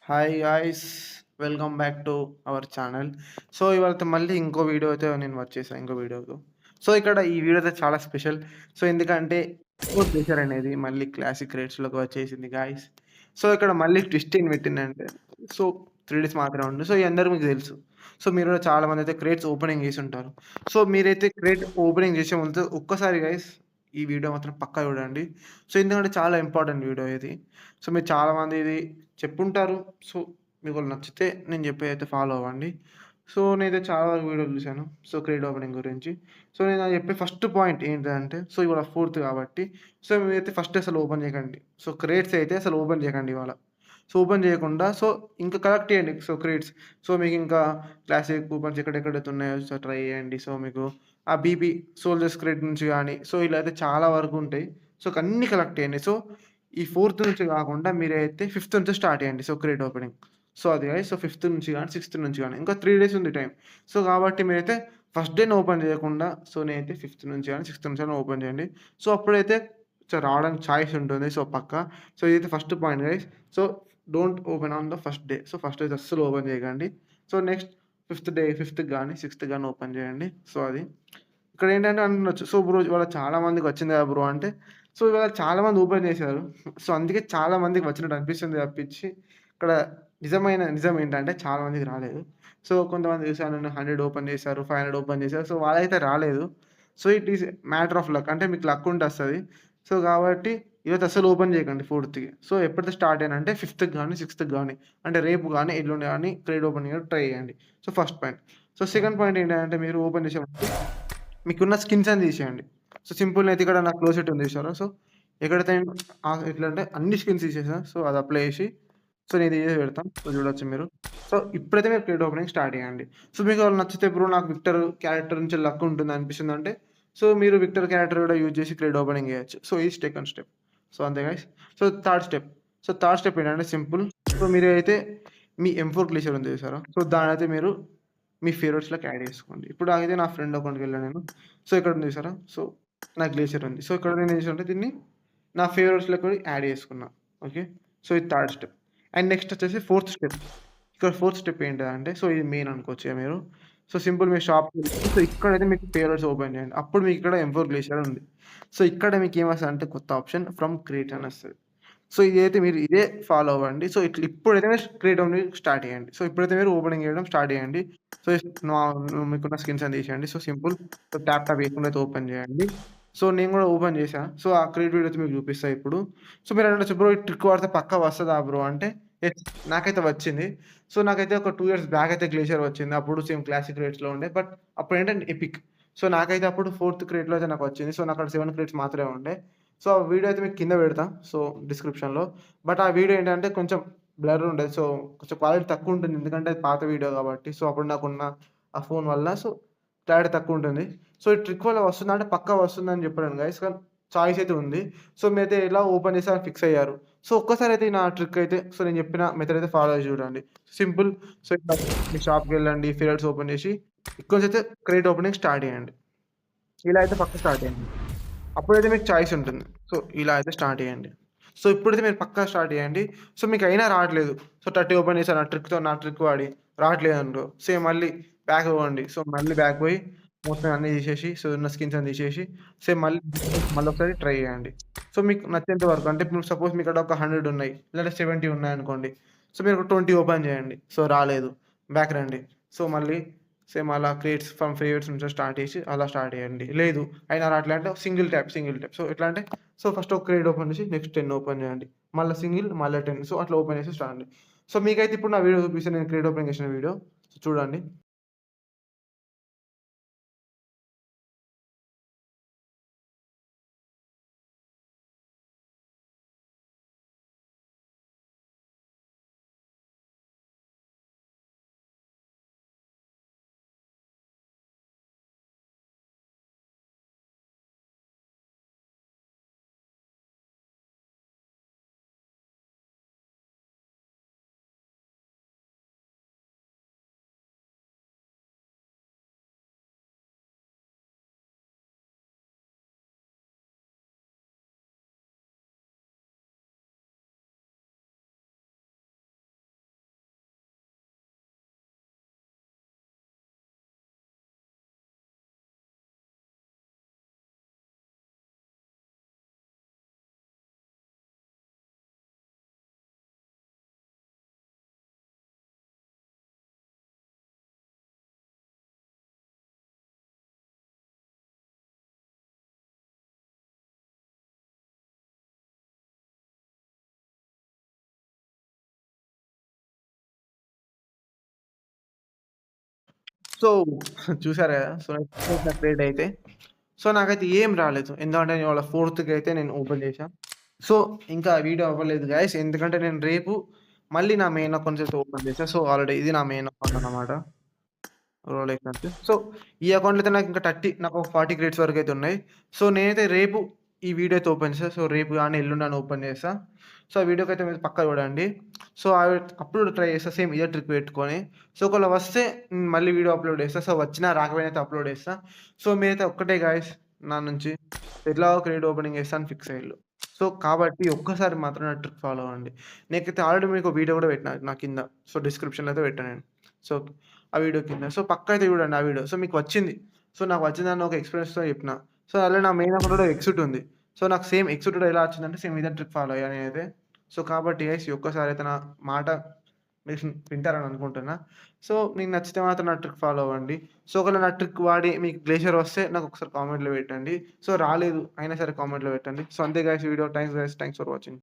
Hi guys, welcome back to our channel. So, ఇవాళ మళ్ళీ ఇంకో వీడియో అయితే నేను వచ్చేసా ఇంకో వీడియోతో. సో, ఇక్కడ ఈ వీడియో అయితే చాలా స్పెషల్. సో, ఎందుకంటే ఎక్స్‌పోర్ట్ చేశారు అనేది మళ్ళీ క్లాసిక్ రేట్స్‌లోకి వచ్చేసింది గాయ్స్. సో, ఇక్కడ మళ్ళీ ట్విస్ట్ ఏం పెట్టిందంటే సో, 3 డేస్ మాత్రమే ఉంది. సో, ఇది అందరూ మీకు తెలుసు. సో, మీరు కూడా చాలామంది అయితే క్రేట్స్ ఓపెనింగ్ చేసుంటారు. సో, మీరైతే క్రేట్ ఓపెనింగ్ చేసే ముందు ఒక్కసారి గాయ్స్ ఈ వీడియో మాత్రం పక్కా చూడండి. సో, ఎందుకంటే చాలా ఇంపార్టెంట్ వీడియో ఇది. సో, మీరు చాలామంది ఇది చెప్పుంటారు. సో, మీకోటి నచ్చితే నేను చెప్పేదైతే ఫాలో అవ్వండి. సో, నేనైతే చాలా వరకు వీడియోలు చూసాను. సో, క్రేట్ ఓపెనింగ్ గురించి. సో, నేను చెప్పే ఫస్ట్ పాయింట్ ఏంటిదంటే, సో, ఇవాళ ఫోర్త్ కాబట్టి, సో, మీరైతే ఫస్ట్ అసలు ఓపెన్ చేయకండి. సో, క్రేట్స్ అయితే అసలు ఓపెన్ చేయకండి ఇవాళ. సో, ఓపెన్ చేయకుండా సో, ఇంకా కలెక్ట్ చేయండి. So, crates. సో, మీకింకా క్లాసిక్ కూపన్స్ ఎక్కడెక్కడైతే ఉన్నాయో సో, ట్రై చేయండి. సో, మీకు ఆ బీపీ సోల్జర్స్ క్రేట్ నుంచి గాని, సో, ఇలా అయితే చాలా వరకు ఉంటాయి. సో, అన్నీ కలెక్ట్ చేయండి. సో, ఈ ఫోర్త్ నుంచి గాకుండా మీరైతే ఫిఫ్త్ నుంచి స్టార్ట్ చేయండి. So, crate opening. సో, అది గాయ్స్. సో, ఫిఫ్త్ నుంచి గాని, సిక్స్త్ నుంచి గాని ఇంకా 3 డేస్ ఉంది టైం. సో, కాబట్టి మీరైతే ఫస్ట్ డేనే ఓపెన్ చేయకుండా సో, నేనైతే ఫిఫ్త్ నుంచి గాని, సిక్స్త్ నుంచి గాని ఓపెన్ చేయండి. సో, అప్పుడైతే రావడానికి ఛాయిస్ ఉంటుంది. సో, పక్కా. సో, ఇదైతే first point guys. So, don't open on the first day. So, first అయితే అస్సలు ఓపెన్ చేయకండి. సో, నెక్స్ట్ ఫిఫ్త్‌కి గాని, సిక్స్త్‌కి గాని ఓపెన్ చేయండి. సో, అది. ఇక్కడేంటంటే అనొచ్చు. సో, బ్రో ఇవాళ చాలా మందికొచ్చింది కదా బ్రో అంటే, సో, ఇవాళ చాలా మంది ఓపెన్ చేశారు. సో, అందుకే చాలా మందికి వచ్చినట్టు అనిపిస్తుంది తప్పించి, ఇక్కడ నిజం ఏంటంటే చాలా మందికి రాలేదు. సో, కొంతమంది చూసాను నేను 100 ఓపెన్ చేశారు, 500 ఓపెన్ చేశారు. సో, వాళ్ళైతే రాలేదు. So, it is matter of luck. అంటే మీకు లక్ ఉంటే వస్తది. సో, కాబట్టి ఈరోజు అస్సలు ఓపెన్ చేయకండి ఫోర్త్‌కి. సో, ఎప్పుడైతే స్టార్ట్ అయ్యానంటే ఫిఫ్త్‌కి గాని, సిక్స్త్‌కి గాని అంటే రేపు గాని, ఎల్లుండి గాని ట్రేడ్ ఓపెనింగ్ ట్రై చేయండి. So, first point. So, second point ఏంటంటే మీరు ఓపెన్ చేసే ముందు మీకున్న స్కిన్స్ అని తీసేయండి. సో, సింపుల్‌గా అయితే ఇక్కడ నాకు క్లోజ్ సెట్ ఉంది చూసారా? సో, ఎక్కడైతే ఎట్లా అంటే అన్ని స్కిన్స్ తీసేసా. సో, అది అప్లై చేసి సో, నేను తీసేసి పెడతాను. సో, చూడొచ్చు మీరు. సో, ఇప్పుడైతే మీరు క్రేట్ ఓపెనింగ్ స్టార్ట్ చేయండి. సో, మీకు ఏమైనా నచ్చితే బ్రో నాకు విక్టర్ క్యారెక్టర్ నుంచి లక్ ఉంటుంది అనిపిస్తుందంటే, సో, మీరు విక్టర్ క్యారెక్టర్ కూడా యూజ్ చేసి క్రేట్ ఓపెనింగ్ చేయొచ్చు. సో, ఇది సెకండ్ స్టెప్. సో, అంతే గైస్. సో, థర్డ్ స్టెప్ ఏంటంటే సింపుల్. సో, మీరైతే మీ M4 గ్లేషియర్ ఉంది చూసారా? సో, దాన్నైతే మీరు మీ ఫేవరెట్స్‌లోకి యాడ్ చేసుకోండి. ఇప్పుడు అయితే నా ఫ్రెండ్ అకౌంట్‌కెళ్ళా నేను. సో, ఇక్కడ ఉంది చూసారా? సో, నా గ్లేషియర్ ఉంది. సో, ఇక్కడ నేనేం చేశానంటే దీన్ని నా ఫేవరెట్స్‌లోకి యాడ్ చేసుకున్నా. ఓకే. సో, ఇది థర్డ్ స్టెప్. అండ్ నెక్స్ట్ వచ్చేసి ఫోర్త్ స్టెప్. ఇక్కడ ఫోర్త్ స్టెప్ ఏంటిదంటే సో, ఇది మెయిన్ అనుకోవచ్చు ఇగ మీరు. సో, సింపుల్ మీరు షాప్‌కెళ్ళి సో, ఇక్కడైతే మీకు ఫేవరెట్స్ ఓపెన్ చేయండి. అప్పుడు మీకు ఇక్కడ M4 గ్లేషియర్ ఉంది. సో, ఇక్కడ మీకేమొస్తదంటే కొత్త ఆప్షన్ ఫ్రమ్ క్రియేట్ అని వస్తది. సో, ఇదైతే మీరు ఇదే ఫాలో అవ్వండి. సో, ఇప్పుడైతే మీరు క్రియేట్ ఓపెనింగ్ స్టార్ట్ చేయండి. సో, ఇప్పుడైతే మీరు ఓపెనింగ్ చేయడం స్టార్ట్ చేయండి. సో, నా మీకున్న స్కిన్స్ అని తీసేయండి. So, simple. సో, ట్యాప్ చేయకుండా అయితే ఓపెన్ చేయండి. సో, నేను కూడా ఓపెన్ చేశా. సో, ఆ క్రియేట్ వీడియో అయితే మీకు చూపిస్తా ఇప్పుడు. సో, మీరనొచ్చు బ్రో ఈ ట్రిక్ వాడితే పక్కా వస్తదా బ్రో అంటే, యెస్ నాకైతే వచ్చింది. సో, నాకైతే ఒక 2 ఇయర్స్ బ్యాక్ అయితే గ్లేషియర్ వచ్చింది. అప్పుడు సేమ్ క్లాసిక్ రేట్స్‌లో ఉండే. బట్ అప్పుడేంటంటే ఎపిక్. సో, నాకైతే అప్పుడు ఫోర్త్ క్రేట్‌లో అయితే నాకొచ్చింది. సో, నాకక్కడ 7 క్రేట్స్ మాత్రమే ఉండే. సో, ఆ వీడియో అయితే మీకు కింద పెడతా. సో, డిస్క్రిప్షన్‌లో. బట్ ఆ వీడియో ఏంటంటే కొంచెం బ్లర్ ఉండేది. సో, కొంచెం క్వాలిటీ తక్కువుంటుంది. ఎందుకంటే అది పాత వీడియో కాబట్టి. సో, అప్పుడు నాకున్న ఆ ఫోన్ వల్ల సో, క్లారిటీ తక్కువుంటుంది. సో, ఈ ట్రిక్ వల్ల వస్తుందా అంటే పక్కా వస్తుందని చెప్పలేను గైస్. కానీ చాయిస్ అయితే ఉంది. సో, మీరైతే ఎలా ఓపెన్ చేసి ఫిక్స్ అయ్యారు. సో, ఒక్కసారైతే నా ట్రిక్ అయితే సో, నేను చెప్పిన మెథడ్ అయితే ఫాలో అయ్యి చూడండి. సింపుల్. సో, ఇట్లా మీ షాప్‌కెళ్ళండి. ఫేవరెట్స్ ఓపెన్ చేసి ఇక్కడ నుంచైతే క్రేట్ ఓపెనింగ్ స్టార్ట్ చేయండి. ఇలా అయితే పక్కా స్టార్ట్ చేయండి. అప్పుడైతే మీకు చాయిస్ ఉంటుంది. సో, ఇలా అయితే స్టార్ట్ చేయండి. సో, ఇప్పుడైతే మీరు పక్కా స్టార్ట్ చేయండి. సో, మీకయినా రావట్లేదు. సో, 30 ఓపెన్ చేశారు నా ట్రిక్ వాడి రావట్లేదనుకో, సేమ్ మళ్ళీ బ్యాక్ పోండి. సో, మళ్ళీ బ్యాక్ పోయి మొత్తం అన్నీ తీసేసి, సో, ఉన్న స్కిన్స్ అన్ని తీసేసి, సేమ్ మళ్ళొకసారి ట్రై చేయండి. సో, మీకు నచ్చేంత వరకు అంటే ఇప్పుడు సపోజ్ మీకాడ ఒక 100 ఉన్నాయి. లేదా 70 ఉన్నాయనుకోండి. సో, మీరు ఒక 20 ఓపెన్ చేయండి. సో, రాలేదు. బ్యాక్ రండి. సో, మళ్ళీ సేమ్ అలా క్రియేట్స్ ఫ్రమ్ ఫేవరెట్స్ నుంచి స్టార్ట్ చేసి అలా స్టార్ట్ చేయండి. లేదు అయినా రాట్లే అంటే సింగిల్ ట్యాప్. సో, ఎట్లా అంటే సో, ఫస్ట్ ఒక క్రేట్ ఓపెన్ చేసి నెక్స్ట్ 10 ఓపెన్ చేయండి. మళ్ళా సింగిల్ మళ్ళా 10 సో, అట్లా ఓపెన్ చేసి స్టార్ట్ అండి. సో, మీకైతే ఇప్పుడు నా వీడియో చూపిస్తాను నేను క్రేట్ ఓపెన్ చేసిన వీడియో. సో, చూడండి. సో చూసారు గదా! సో, క్రియేట్ అయితే సో, నాకైతే ఏం రాలేదు. ఎందుకంటే నేను ఇవాళ 4థ్‌కైతే నేను ఓపెన్ చేశా. సో, ఇంకా వీడియో అవ్వలేదు గైస్. ఎందుకంటే నేను రేపు మళ్ళీ నా మెయిన్ అకౌంట్ అయితే ఓపెన్ చేశా. సో, ఆల్రెడీ ఇది నా మెయిన్ అకౌంట్ అన్నమాట. రోలెక్స్ అంటే. సో, ఈ అకౌంట్‌లో అయితే నాకింకా నాకు ఒక 40 క్రెడిట్స్ వరకైతే ఉన్నాయి. సో, నేనైతే రేపు ఈ వీడియో అయితే ఓపెన్ చేశా. సో, రేపు గాని, ఎల్లుండి గాని ఓపెన్ చేస్తా. సో, ఆ వీడియోకైతే మీరు పక్కా చూడండి. సో, అప్పుడు ట్రై చేస్తా సేమ్ ఇదే ట్రిక్ పెట్టుకొని. సో, ఒకవేళ వస్తే మళ్ళీ వీడియో అప్‌లోడ్ చేస్తా. సో, వచ్చినా రాకపోయినా అయితే అప్‌లోడ్ చేస్తా. సో, మీరైతే ఒక్కటే గాయ్స్ నా నుంచి ఎట్లాగో క్రెడిట్ ఓపెనింగ్ చేస్తా అని ఫిక్స్ అయ్యిల్లు. సో, కాబట్టి ఒక్కసారి మాత్రం నా ట్రిక్ ఫాలో అవ్వండి. నేనైతే ఆల్రెడీ మీకు వీడియో కూడా పెట్టినా నా కింద. సో, డిస్క్రిప్షన్‌లో అయితే పెట్టా నేను. సో, ఆ వీడియో కింద. సో, పక్కా అయితే చూడండి ఆ వీడియో. సో, మీకు వచ్చింది. సో, నాకు వచ్చిందని ఒక ఎక్స్‌పీరియన్స్‌తో చెప్పిన. సో, అలా నా మెయిన్ అకౌంట్‌లో ఎక్సిట్ ఉంది. సో, నాకు సేమ్ ఎక్సిట్ కూడా ఎలా వచ్చిందంటే సేమ్ ఇదే ట్రిక్ ఫాలో అయ్యా నేనైతే. సో, కాబట్టి గైస్ ఈ ఒక్కసారైతే నా మాట మీరు వింటారని అనుకుంటున్నా. సో, మీకు నచ్చితే మాత్రం నా ట్రిక్ ఫాలో అవ్వండి. సో, ఒకవేళ నా ట్రిక్ వాడి మీకు గ్లేషియర్ వస్తే నాకొకసారి కామెంట్‌లో పెట్టండి. సో, రాలేదు అయినా సరే కామెంట్‌లో పెట్టండి. సో, అంతే guys video. Thanks guys. Thanks for watching.